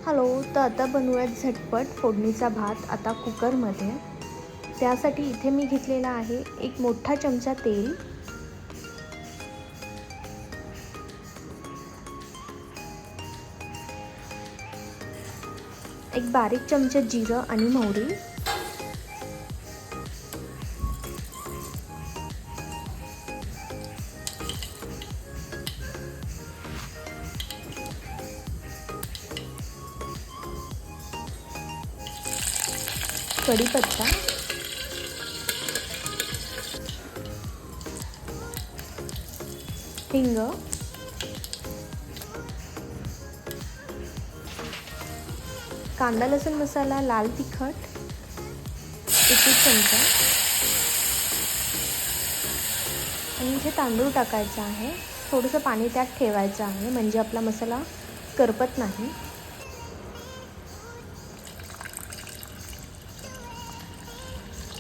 Hello, तर आता बनवूयात झटपट फोडणीचा भात आता कुकरमध्ये. त्यासाठी इथे मी घेतलेला आहे एक मोठा चमचा तेल, एक बारीक चमचा जिरं आणि मोहरी, कढीपत्ता, हिंग, कांदा लसूण मसाला, लाल तिखट 1 चमचा आणि इथे तांदूळ टाकायचा आहे. थोडंसं पाणी त्यात ठेवायचं आहे म्हणजे आपला मसाला करपत नाही.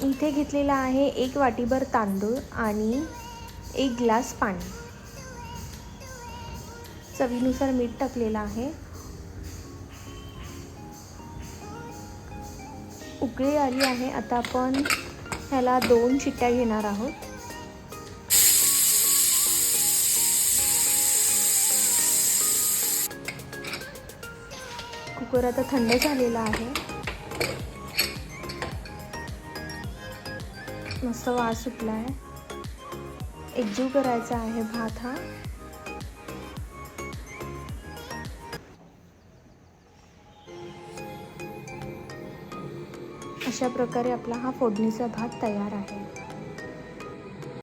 इथे घेतलेला आहे 1 वाटीभर तांदूळ आणि 1 ग्लास पाणी. चवीनुसार मीठ टाकलेलं आहे. उकळी आली आहे. आता आपण ह्याला 2 शिट्ट्या घेणार आहोत. कुकर आता थंड झालेला आहे. मस्त वास सुटला आहे. एकजीव करायचा आहे भात हा. अशा प्रकारे आपला हा फोडणीचा भात तयार आहे.